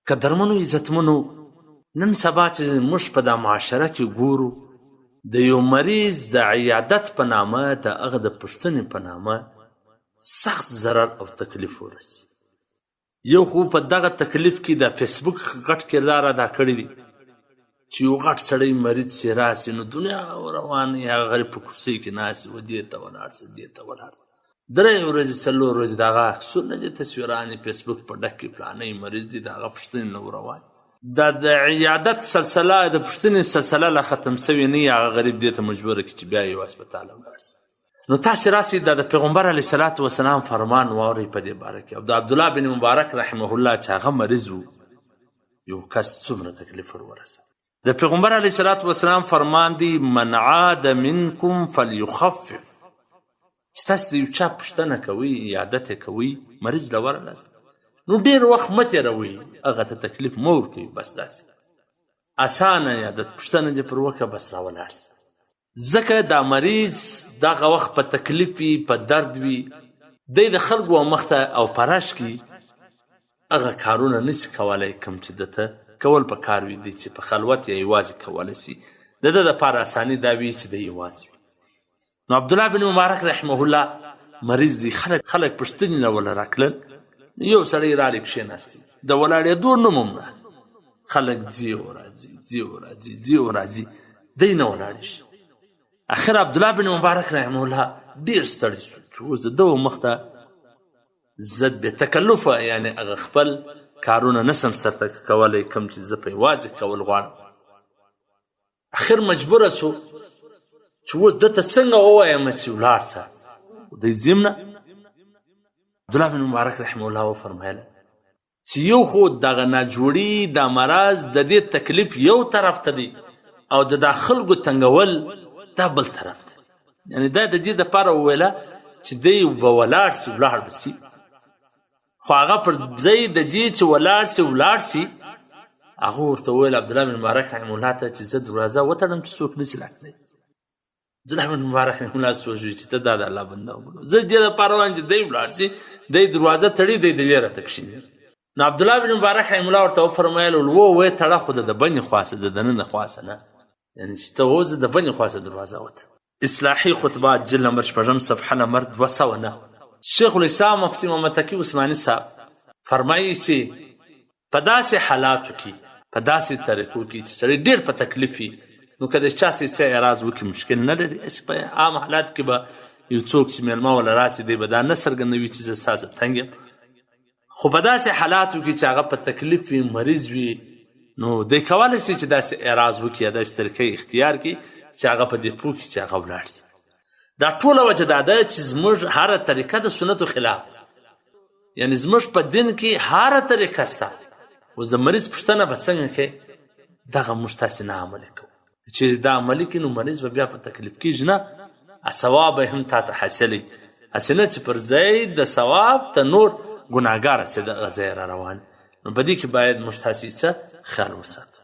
قدرمنو عزتمنو نن سبا چې موږ په دا معاشره کې ګورو د یو مریض د عیادت په نامه د هغه د پوښتنې په نامه سخت ضرر او تکلیف ورسي. یو خو په دغه تکلیف کې د فیسبوک غټ کردار ادا کړی دی چې یو غټ سړی مریض چې راسي نو دنیا روان یې هغه غریب په کرسۍ کې ناست و دې ته ولاړ شه دې ته ولاړ شه 3 ورځې 4 ورځې د هغه عکسونه دي تصویران یې فیسبوک په ډک کې فلانی مریض دي د هغه پوښتنې نه روان دا د عیادت سلسله د پوښتنې سلسله لا ختم سوی نه هغه غریب دې ته مجبوره کړي چې بیا یې هسپتال ولاړ شي. نو تاسې راسئ دا د پیغمبر علیه صلات وسلام فرمان واورئ په دې باره کې او د عبدالله بن مبارک رحمه الله چې هغه مریض و یو کس څومره تکلیف ورورسه. د پیغمبر علیه صلات وسلام فرمان دی من عاد منکم فلیخفف چې تاسو د یو چا پوښتنه کوئ عیادت یې کوئ مریض له ورلاست نو ډېر وخت مه تېروئ هغه ته تکلیف مه ورکوئ بس داسې اسانه عیادت پوښتنه دې پر وکړه بس راولاړ شه ځکه دا مریض دغه وخت په تکلیف وي په درد وي دی د خلکو مخته او پرش کې هغه کارونه نشي کولی کوم چې دته کول په کار وي دی چې په خلوت یا یوازې کولی شي د ده دپاره اساني دا وي چې دی یوازې وي. نو عبدالله بن مبارک رحمه الله مریض دی خلک پوښتنې نه وله راکړل یو سړی رالی کښېناستي د ولاړېدو نوم هم نه خلک ځي او راځي ځي او راځي ځي او راځي دی نه ولاړې شي. اخر عبدالله بن مبارک رحمه الله ډېر ستړی شو چې اوس د ده مخته زه بې تکلفه یعنې هغه خپل کارونه نسم سرته کولی کوم چې زه په یوازې کول غواړم. اخر مجبوره سو چې اوس دته څنګه ووایم چې ولاړ شه دی ځیم نه. عبدالله بن مبارک رحمه الله وفرمایله چې یو خو دغه ناجوړي دا مرض د دې تکلیف یو طرف ته دی او د دا خلکو تنګول دا بل طرف ته دی یعنې دا د دې دپاره وویله چې دی به ولاړ سي ولاړ به سي خو هغه پر ځای د دې چې ولاړ سي ولاړ سي هغه ورته وویل عبدالله بن مبارک رحمه الله ته چې زه دروازه وتړم چې څوک نسي راتلی. عبدالله بن مبارک رحمه الله سوچ چې ته دا د الله بنده وګڼو زه دې دپاره وایم چې دی ولاړ سي دی دروازه تړي دی د لرې راته کښېني. نو عبدالله بن مبارک رحمه الله ورته وفرمیل وویې تړه خو د بنې خواڅه د دننه خواڅه نه یعنې چې ته اوس د بنې خواڅه دروازه وتړه. اصلاحي خطبات جلد نمبر 6 صفحه نمبر 209 شیخ الاسلام مفتی محمد تقی عثماني صاحب فرمایي چې په داسې حالاتو کې په داسې طریقو کې چې سړی ډېر په تکلیف وي نو که د چا څه اعراض وکړي مشکل نه لري. په عام حالات کې به یو څوک چې میلمه وله راسي دی به دا نه څرګندوي چې زه ستاسو تنګ یم خو په داسې حالاتو کې چې هغه په تکلیف وي مریض وي نو دی کولی شي چې داسې اعراض وکړي یا داسې طریقه اختیار کړي چې هغه په دې پوه کړي چې هغه ولاړ شي. دا ټوله وجه دا ده چې زموږ هره طریقه د سنتو خلاف یعنې زموږ په دین کې هره طریقه شته اوس د مریض پوښتنه به څنګه کوې دغه موږ تاسې نه عملي کوو چې دا عملي کړي نو مریض به بیا په تکلیف کېږي نه ثواب به هم تا ته حاصلوي هسې نه چې پر ځای د ثواب ته نور ګناهګار هسې دغه ځای را روان نو په دې کې باید موږ تاسې څه خیال وساتو.